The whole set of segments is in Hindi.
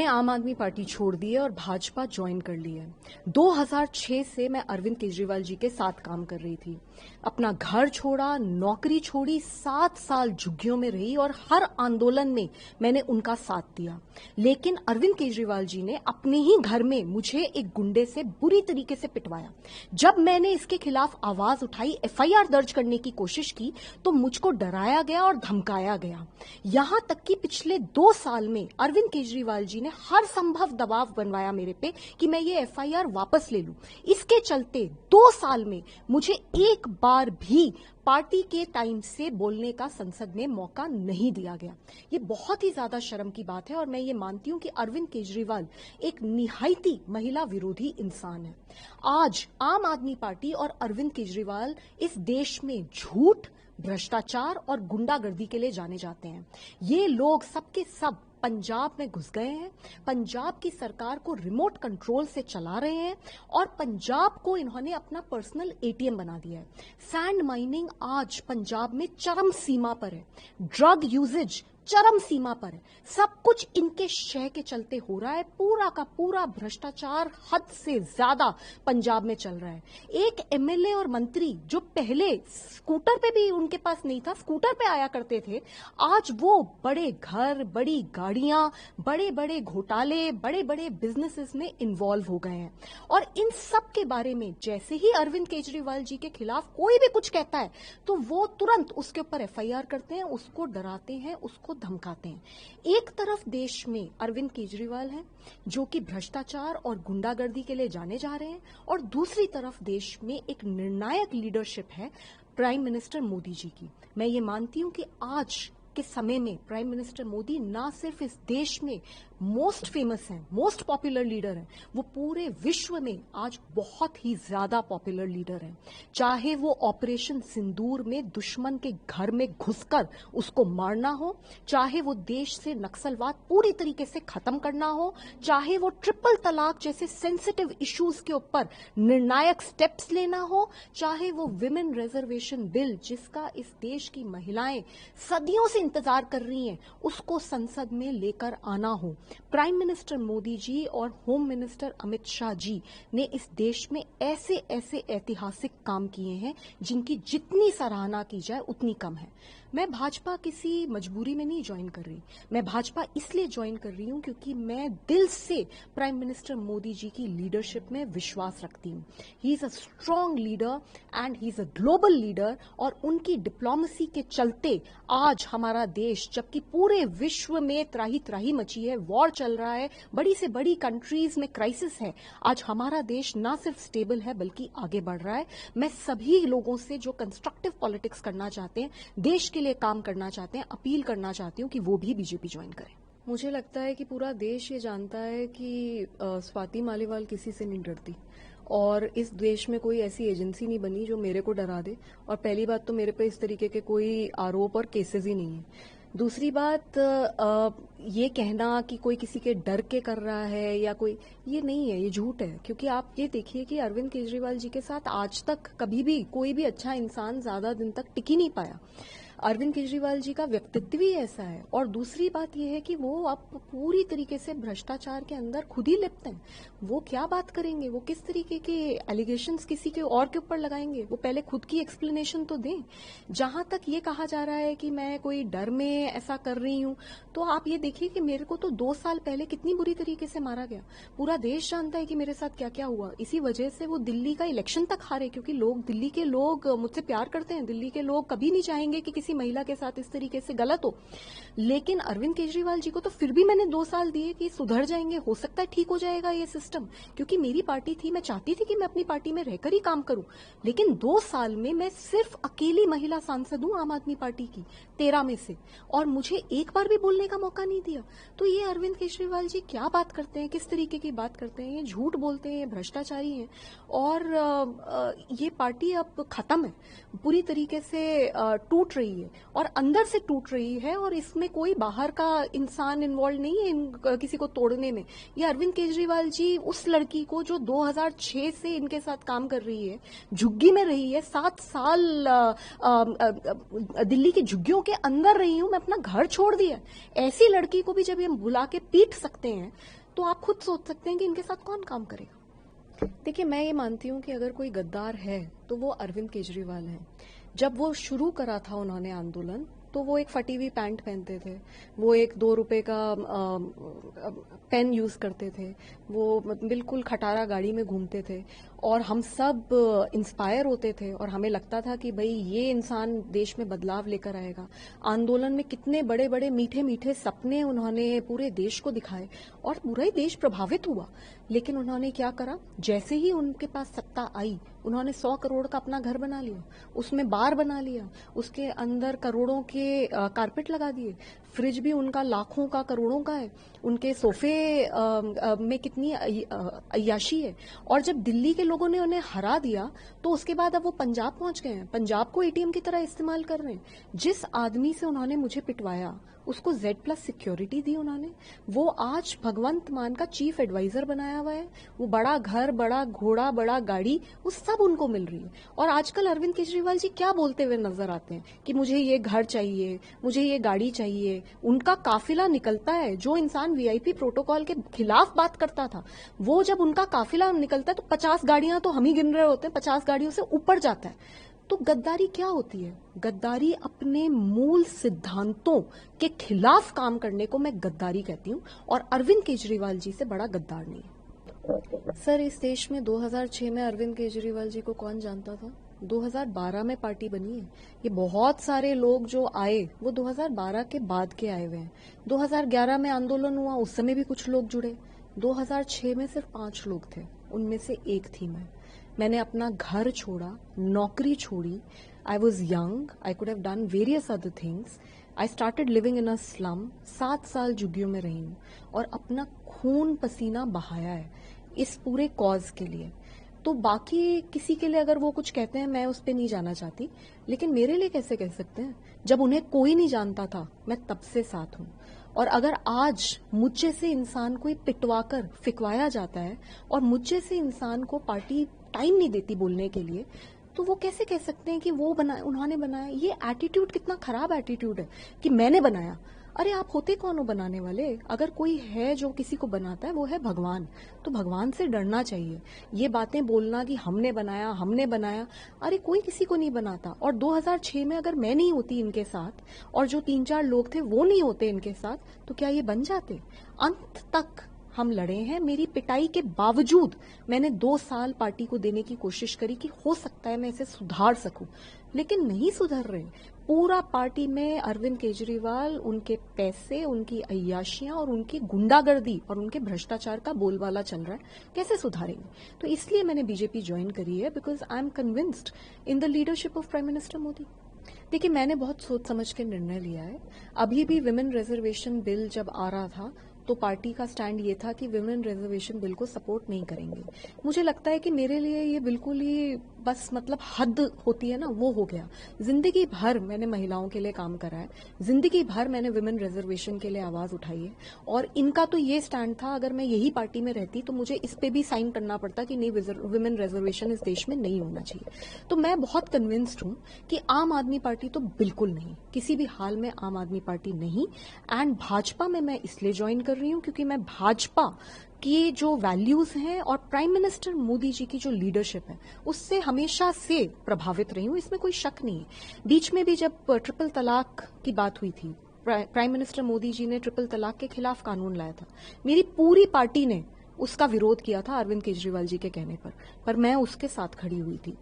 आम आदमी पार्टी छोड़ दी है और भाजपा ज्वाइन कर ली है। 2006 से मैं अरविंद केजरीवाल जी के साथ काम कर रही थी। अपना घर छोड़ा, नौकरी छोड़ी, 7 साल झुग्गियों में रही और हर आंदोलन में मैंने उनका साथ दिया। लेकिन अरविंद केजरीवाल जी ने अपने ही घर में मुझे एक गुंडे से बुरी तरीके से पिटवाया। जब मैंने इसके खिलाफ आवाज उठाई, एफआईआर दर्ज करने की कोशिश की, तो मुझको डराया गया और धमकाया गया। यहां तक कि पिछले 2 साल में अरविंद केजरीवाल जी ने हर संभव दबाव बनवाया मेरे पे कि मैं ये एफआईआर वापस ले लूं। इसके चलते 2 साल में मुझे एक बार भी पार्टी के टाइम से बोलने का संसद में मौका नहीं दिया गया। ये बहुत ही ज्यादा शर्म की बात है और मैं ये मानती हूं कि अरविंद केजरीवाल एक निहायती महिला विरोधी इंसान है। आज आम आदमी पार्टी और अरविंद केजरीवाल इस देश में झूठ, भ्रष्टाचार और गुंडागर्दी के लिए जाने जाते हैं। ये लोग सबके सब पंजाब में घुस गए हैं, पंजाब की सरकार को रिमोट कंट्रोल से चला रहे हैं और पंजाब को इन्होंने अपना पर्सनल एटीएम बना दिया है। सैंड माइनिंग आज पंजाब में चरम सीमा पर है, ड्रग यूजेज चरम सीमा पर है। सब कुछ इनके शय के चलते हो रहा है। पूरा का पूरा भ्रष्टाचार हद से ज्यादा पंजाब में चल रहा है। एक एमएलए और मंत्री जो पहले स्कूटर पे भी उनके पास नहीं था, स्कूटर पे आया करते थे, आज वो बड़े घर, बड़ी गाड़ियां, बड़े बड़े घोटाले, बड़े बड़े बिजनेसेस में इन्वॉल्व हो गए हैं। और इन सब के बारे में जैसे ही अरविंद केजरीवाल जी के खिलाफ कोई भी कुछ कहता है तो वो तुरंत उसके ऊपर एफआईआर करते हैं, उसको डराते हैं, उसको धमकाते हैं। एक तरफ देश में अरविंद केजरीवाल हैं जो कि भ्रष्टाचार और गुंडागर्दी के लिए जाने जा रहे हैं और दूसरी तरफ देश में एक निर्णायक लीडरशिप है प्राइम मिनिस्टर मोदी जी की। मैं ये मानती हूं कि आज के समय में प्राइम मिनिस्टर मोदी ना सिर्फ इस देश में मोस्ट फेमस हैं, मोस्ट पॉपुलर लीडर हैं, वो पूरे विश्व में आज बहुत ही ज्यादा पॉपुलर लीडर हैं। चाहे वो ऑपरेशन सिंदूर में दुश्मन के घर में घुसकर उसको मारना हो, चाहे वो देश से नक्सलवाद पूरी तरीके से खत्म करना हो, चाहे वो ट्रिपल तलाक जैसे सेंसिटिव इश्यूज के ऊपर निर्णायक स्टेप्स लेना हो, चाहे वो विमेन रिजर्वेशन बिल जिसका इस देश की महिलाएं सदियों से इंतजार कर रही हैं, उसको संसद में लेकर आना हो। प्राइम मिनिस्टर मोदी जी और होम मिनिस्टर अमित शाह जी ने इस देश में ऐसे ऐसे ऐतिहासिक काम किए हैं जिनकी जितनी सराहना की जाए उतनी कम है। मैं भाजपा किसी मजबूरी में नहीं ज्वाइन कर रही, मैं भाजपा इसलिए ज्वाइन कर रही हूं क्योंकि मैं दिल से प्राइम मिनिस्टर मोदी जी की लीडरशिप में विश्वास रखती हूं। He is a strong leader and he is a global leader और उनकी डिप्लोमेसी के चलते आज हमारा देश, जबकि पूरे विश्व में त्राही त्राही मची है, वॉर चल रहा है, बड़ी से बड़ी कंट्रीज में क्राइसिस है, आज हमारा देश ना सिर्फ स्टेबल है बल्कि आगे बढ़ रहा है। मैं सभी लोगों से जो कंस्ट्रक्टिव पॉलिटिक्स करना चाहते हैं, देश के लिए काम करना चाहते हैं, अपील करना चाहती हूं कि वो भी बीजेपी ज्वाइन करें। मुझे लगता है कि पूरा देश ये जानता है कि स्वाति मालीवाल किसी से नहीं डरती और इस देश में कोई ऐसी एजेंसी नहीं बनी जो मेरे को डरा दे। और पहली बात तो मेरे पे इस तरीके के कोई आरोप और केसेस ही नहीं है। दूसरी बात, ये कहना कि कोई किसी के डर के कर रहा है या कोई, ये नहीं है, ये झूठ है। क्योंकि आप ये देखिए कि अरविंद केजरीवाल जी के साथ आज तक कभी भी कोई भी अच्छा इंसान ज्यादा दिन तक टिक ही नहीं पाया। अरविंद केजरीवाल जी का व्यक्तित्व ही ऐसा है। और दूसरी बात यह है कि वो अब पूरी तरीके से भ्रष्टाचार के अंदर खुद ही लिप्त हैं। वो क्या बात करेंगे, वो किस तरीके के एलिगेशंस किसी के और के ऊपर लगाएंगे, वो पहले खुद की एक्सप्लेनेशन तो दें। जहां तक ये कहा जा रहा है कि मैं कोई डर में ऐसा कर रही हूं, तो आप ये देखिए कि मेरे को तो 2 साल पहले कितनी बुरी तरीके से मारा गया। पूरा देश जानता है कि मेरे साथ क्या क्या हुआ। इसी वजह से वो दिल्ली का इलेक्शन तक हारे, क्योंकि लोग, दिल्ली के लोग मुझसे प्यार करते हैं। दिल्ली के लोग कभी नहीं चाहेंगे कि किसी महिला के साथ इस तरीके से गलत हो। लेकिन अरविंद केजरीवाल जी को तो फिर भी मैंने 2 साल दिए कि सुधर जाएंगे, हो सकता है ठीक हो जाएगा ये सिस्टम। क्योंकि मेरी पार्टी थी, मैं चाहती थी कि मैं अपनी पार्टी में रहकर ही काम करूं। लेकिन 2 साल में मैं सिर्फ अकेली महिला सांसद हूं आम आदमी पार्टी की 13 में से, और मुझे एक बार भी बोलने का मौका नहीं दिया। तो ये अरविंद केजरीवाल जी क्या बात करते हैं, किस तरीके की बात करते हैं, ये झूठ बोलते हैं, भ्रष्टाचारी हैं। और ये पार्टी अब खत्म है, पूरी तरीके से टूट रही है और अंदर से टूट रही है। और इसमें कोई बाहर का इंसान इन्वॉल्व नहीं है किसी को तोड़ने में। ये अरविंद केजरीवाल जी उस लड़की को जो 2006 से इनके साथ काम कर रही है, झुग्गी में रही है, 7 साल दिल्ली की झुग्गियों के अंदर रही हूं, मैं अपना घर छोड़ दिया, ऐसी लड़की को भी जब हम बुला के पीट सकते हैं तो आप खुद सोच सकते हैं कि इनके साथ कौन काम करेगा। देखिए, मैं ये मानती हूँ कि अगर कोई गद्दार है तो वो अरविंद केजरीवाल है। जब वो शुरू करा था उन्होंने आंदोलन, तो वो एक फटी हुई पैंट पहनते थे, वो एक 2 रुपए का पेन यूज करते थे, वो बिल्कुल खटारा गाड़ी में घूमते थे, और हम सब इंस्पायर होते थे और हमें लगता था कि भाई ये इंसान देश में बदलाव लेकर आएगा। आंदोलन में कितने बड़े बड़े मीठे मीठे सपने उन्होंने पूरे देश को दिखाए और पूरा ही देश प्रभावित हुआ। लेकिन उन्होंने क्या करा, जैसे ही उनके पास सत्ता आई, उन्होंने 100 करोड़ का अपना घर बना लिया, उसमें बार बना लिया, उसके अंदर करोड़ों के कारपेट लगा दिए, फ्रिज भी उनका लाखों का करोड़ों का है, उनके सोफे में कितनी अय्याशी है। और जब दिल्ली के लोगों ने उन्हें हरा दिया तो उसके बाद अब वो पंजाब पहुंच गए हैं, पंजाब को एटीएम की तरह इस्तेमाल कर रहे हैं। जिस आदमी से उन्होंने मुझे पिटवाया उसको Z+ सिक्योरिटी दी उन्होंने, वो आज भगवंत मान का चीफ एडवाइजर बनाया हुआ है, वो बड़ा घर, बड़ा घोड़ा, बड़ा गाड़ी, वो सब उनको मिल रही है। और आजकल अरविंद केजरीवाल जी क्या बोलते हुए नजर आते हैं कि मुझे ये घर चाहिए, मुझे ये गाड़ी चाहिए। उनका काफिला निकलता है, जो इंसान VIP प्रोटोकॉल के खिलाफ बात करता था, वो जब उनका काफिला निकलता है तो 50 गाड़ियां तो हम ही गिन रहे होते हैं, 50 गाड़ियों से ऊपर जाता है। तो गद्दारी क्या होती है? गद्दारी अपने मूल सिद्धांतों के खिलाफ काम करने को मैं गद्दारी कहती हूँ, और अरविंद केजरीवाल जी से बड़ा गद्दार नहीं है। सर, इस देश में 2006 में अरविंद केजरीवाल जी को कौन जानता था? 2012 में पार्टी बनी है। ये बहुत सारे लोग जो आए वो 2012 के बाद के आए हुए हैं। 2011 में आंदोलन हुआ, उस समय भी कुछ लोग जुड़े। 2006 में सिर्फ 5 लोग थे, उनमें से एक थी मैं। मैंने अपना घर छोड़ा, नौकरी छोड़ी। I was young, I could have done various other things. I started living in a slum. 7 साल झुग्गियों में रही हूँ और अपना खून पसीना बहाया है इस पूरे कॉज के लिए। तो बाकी किसी के लिए अगर वो कुछ कहते हैं, मैं उस पर नहीं जाना चाहती, लेकिन मेरे लिए कैसे कह सकते हैं? जब उन्हें कोई नहीं जानता था, मैं तब से साथ हूं। और अगर आज मुझे से इंसान को पिटवा कर फिकवाया जाता है और मुझे से इंसान को पार्टी टाइम नहीं देती बोलने के लिए, तो वो कैसे कह सकते हैं कि वो बनाया, उन्होंने बनाया? ये एटीट्यूड कितना खराब एटीट्यूड है कि मैंने बनाया। अरे आप होते कौन हो बनाने वाले? अगर कोई है जो किसी को बनाता है, वो है भगवान। तो भगवान से डरना चाहिए। ये बातें बोलना कि हमने बनाया, हमने बनाया, अरे कोई किसी को नहीं बनाता। और 2006 में अगर मैं नहीं होती इनके साथ और जो 3-4 लोग थे वो नहीं होते इनके साथ, तो क्या ये बन जाते? अंत तक हम लड़े हैं। मेरी पिटाई के बावजूद मैंने 2 साल पार्टी को देने की कोशिश करी कि हो सकता है मैं इसे सुधार सकूं, लेकिन नहीं सुधर रहे। पूरा पार्टी में अरविंद केजरीवाल, उनके पैसे, उनकी अय्याशियां और उनकी गुंडागर्दी और उनके भ्रष्टाचार का बोलबाला चल रहा है। कैसे सुधारेंगे? तो इसलिए मैंने बीजेपी ज्वाइन करी है, because I am convinced in the leadership of prime minister Modi. देखिए, मैंने बहुत सोच समझ के निर्णय लिया है। अभी भी विमेन रिजर्वेशन बिल जब आ रहा था तो पार्टी का स्टैंड ये था कि विमेन रिजर्वेशन बिल को सपोर्ट नहीं करेंगे। मुझे लगता है कि मेरे लिए ये बिल्कुल ही बस मतलब हद होती है ना, वो हो गया। जिंदगी भर मैंने महिलाओं के लिए काम करा है, जिंदगी भर मैंने विमेन रिजर्वेशन के लिए आवाज उठाई है, और इनका तो ये स्टैंड था, अगर मैं यही पार्टी में रहती तो मुझे इस पे भी साइन करना पड़ता कि नहीं, विमेन रिजर्वेशन इस देश में नहीं होना चाहिए। तो मैं बहुत कन्विंस्ड हूं कि आम आदमी पार्टी तो बिल्कुल नहीं, किसी भी हाल में आम आदमी पार्टी नहीं। एंड भाजपा में मैं इसलिए ज्वाइन कर रही हूं क्योंकि मैं भाजपा की जो वैल्यूज हैं और प्राइम मिनिस्टर मोदी जी की जो लीडरशिप है उससे हमेशा से प्रभावित रही हूं, इसमें कोई शक नहीं है। बीच में भी जब ट्रिपल तलाक की बात हुई थी, प्राइम मिनिस्टर मोदी जी ने ट्रिपल तलाक के खिलाफ कानून लाया था, मेरी पूरी पार्टी ने उसका विरोध किया था अरविंद केजरीवाल जी के कहने पर मैं उसके साथ खड़ी हुई थी।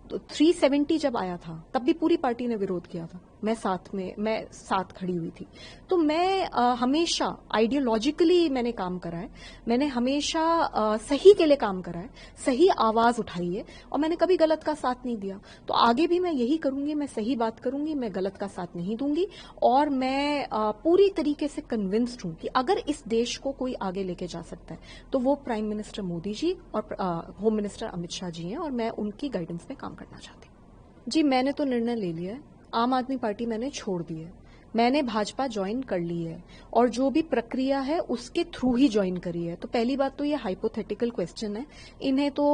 तो 370 जब आया था तब भी पूरी पार्टी ने विरोध किया था, मैं साथ खड़ी हुई थी। तो मैं हमेशा आइडियोलॉजिकली मैंने काम करा है, मैंने हमेशा सही के लिए काम करा है, सही आवाज उठाई है, और मैंने कभी गलत का साथ नहीं दिया। तो आगे भी मैं यही करूंगी, मैं सही बात करूंगी, मैं गलत का साथ नहीं दूंगी। और मैं पूरी तरीके से कन्विंस्ड हूं कि अगर इस देश को कोई आगे लेके जा सकता है तो वो प्राइम मिनिस्टर मोदी जी और होम मिनिस्टर अमित शाह जी हैं, और मैं उनकी गाइडेंस में काम करना चाहती हूँ। जी, मैंने तो निर्णय ले लिया है। आम आदमी पार्टी मैंने छोड़ दी है। मैंने भाजपा ज्वाइन कर ली है और जो भी प्रक्रिया है उसके थ्रू ही ज्वाइन करी है। तो पहली बात तो ये हाइपोथेटिकल क्वेश्चन है। इन्हें तो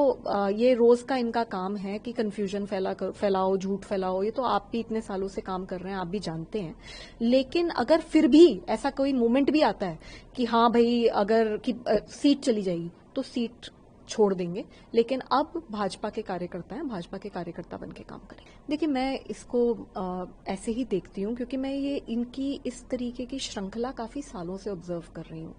ये रोज का इनका काम है कि कंफ्यूजन फैलाओ, झूठ फैलाओ। ये तो आप भी इतने सालों से काम कर रहे हैं, आप भी जानते हैं। लेकिन अगर फिर भी ऐसा कोई मोमेंट भी आता है कि हाँ भाई अगर कि सीट चली जाएगी तो सीट छोड़ देंगे, लेकिन अब भाजपा के कार्यकर्ता हैं, भाजपा के कार्यकर्ता बन के काम करें। देखिए, मैं इसको ऐसे ही देखती हूँ क्योंकि मैं ये इनकी इस तरीके की श्रृंखला काफी सालों से ऑब्जर्व कर रही हूँ।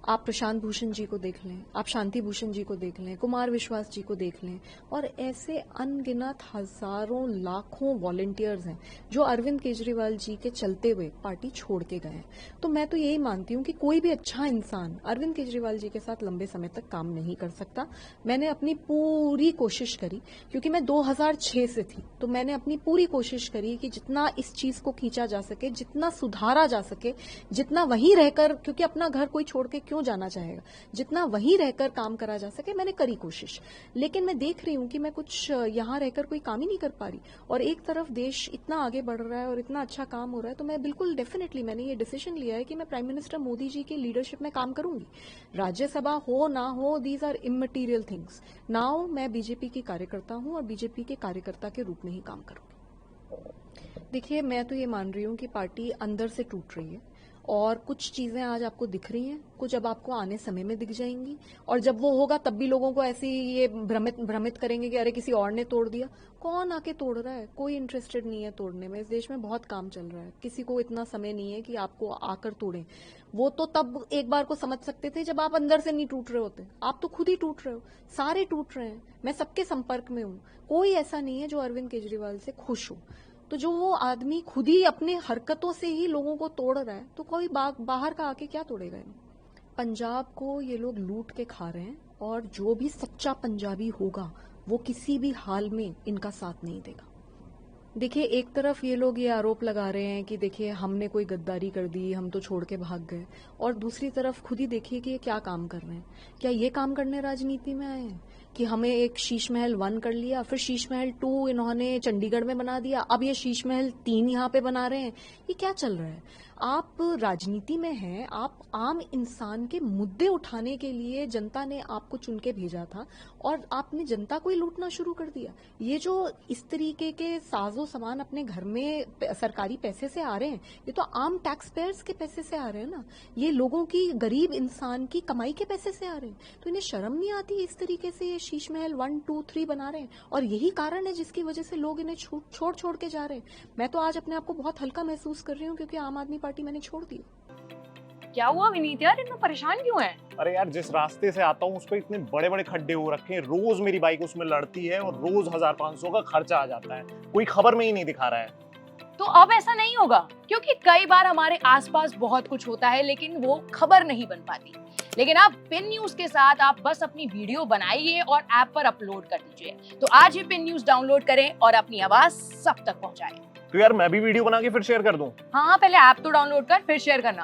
आप प्रशांत भूषण जी को देख लें, आप शांति भूषण जी को देख लें, कुमार विश्वास जी को देख लें, और ऐसे अनगिनत हजारों लाखों वॉलंटियर्स हैं जो अरविंद केजरीवाल जी के चलते हुए पार्टी छोड़ के गए हैं। तो मैं तो यही मानती हूँ कि कोई भी अच्छा इंसान अरविंद केजरीवाल जी के साथ लंबे समय तक काम नहीं कर सकता। मैंने अपनी पूरी कोशिश करी, क्योंकि मैं 2006 से थी, तो मैंने अपनी पूरी कोशिश करी कि जितना इस चीज को खींचा जा सके, जितना सुधारा जा सके, जितना वहीं रहकर, क्योंकि अपना घर कोई छोड़ के क्यों जाना चाहेगा, जितना वहीं रहकर काम करा जा सके, मैंने करी कोशिश। लेकिन मैं देख रही हूं कि मैं कुछ यहां रहकर कोई काम ही नहीं कर पा रही, और एक तरफ देश इतना आगे बढ़ रहा है और इतना अच्छा काम हो रहा है, तो मैं बिल्कुल डेफिनेटली मैंने ये डिसीजन लिया है कि मैं प्राइम मिनिस्टर मोदी जी की लीडरशिप में काम करूंगी। राज्यसभा हो ना हो, these are immaterial things. Now मैं बीजेपी की कार्यकर्ता हूं और बीजेपी के कार्यकर्ता के रूप में ही काम करूंगी। देखिए, मैं तो ये मान रही हूं कि पार्टी अंदर से टूट रही है, और कुछ चीजें आज आपको दिख रही हैं, कुछ अब आपको आने समय में दिख जाएंगी, और जब वो होगा तब भी लोगों को ऐसी ये भ्रमित करेंगे कि अरे किसी और ने तोड़ दिया। कौन आके तोड़ रहा है? कोई इंटरेस्टेड नहीं है तोड़ने में। इस देश में बहुत काम चल रहा है, किसी को इतना समय नहीं है कि आपको आकर तोड़े। वो तो तब एक बार को समझ सकते थे जब आप अंदर से नहीं टूट रहे होते। आप तो खुद ही टूट रहे हो, सारे टूट रहे हैं। मैं सबके संपर्क में हूं, कोई ऐसा नहीं है जो अरविंद केजरीवाल से खुश हो। तो जो वो आदमी खुद ही अपने हरकतों से ही लोगों को तोड़ रहा है, तो कोई बाहर का आके क्या तोड़ेगा इन्हें? पंजाब को ये लोग लूट के खा रहे हैं, और जो भी सच्चा पंजाबी होगा वो किसी भी हाल में इनका साथ नहीं देगा। देखिए, एक तरफ ये लोग ये आरोप लगा रहे हैं कि देखिए हमने कोई गद्दारी कर दी, हम तो छोड़ के भाग गए, और दूसरी तरफ खुद ही देखिए कि ये क्या काम कर रहे हैं। क्या ये काम करने राजनीति में आए हैं कि हमें एक शीश महल 1 कर लिया, फिर शीश महल 2 इन्होंने चंडीगढ़ में बना दिया, अब ये शीश महल 3 यहाँ पे बना रहे हैं? ये क्या चल रहा है? आप राजनीति में हैं, आप आम इंसान के मुद्दे उठाने के लिए जनता ने आपको चुन के भेजा था, और आपने जनता को ही लूटना शुरू कर दिया। ये जो इस तरीके के साजो सामान अपने घर में सरकारी पैसे से आ रहे हैं, ये तो आम टैक्स पेयर्स के पैसे से आ रहे हैं ना। ये लोगों की, गरीब इंसान की कमाई के पैसे से आ रहे हैं। तो इन्हें शर्म नहीं आती इस तरीके से ये शीश महल 1, 2, 3 बना रहे हैं? और यही कारण है जिसकी वजह से लोग इन्हें छोड़ के जा रहे हैं। मैं तो आज अपने आप को बहुत हल्का महसूस कर रही हूँ, क्योंकि आम आदमी पार्टी मैंने छोड़ दी। क्या हुआ विनीत यार, इतना परेशान क्यों है? अरे यार, जिस रास्ते से आता हूँ उस पर इतने बड़े बड़े खड्डे हो रखे हैं, रोज मेरी बाइक उसमें लड़ती है और रोज 1500 का खर्चा आ जाता है। कोई खबर में ही नहीं दिखा रहा है। तो अब ऐसा नहीं होगा, क्योंकि कई बार हमारे आसपास बहुत कुछ होता है लेकिन वो खबर नहीं बन पाती। लेकिन अब पिन न्यूज के साथ आप बस अपनी वीडियो बनाइए और ऐप पर अपलोड कर दीजिए। तो आज ही पिन न्यूज डाउनलोड करें और अपनी आवाज सब तक पहुंचाएं। तो यार, मैं भी वीडियो बना के फिर शेयर कर दूं? हाँ, पहले ऐप तो डाउनलोड कर, फिर शेयर करना।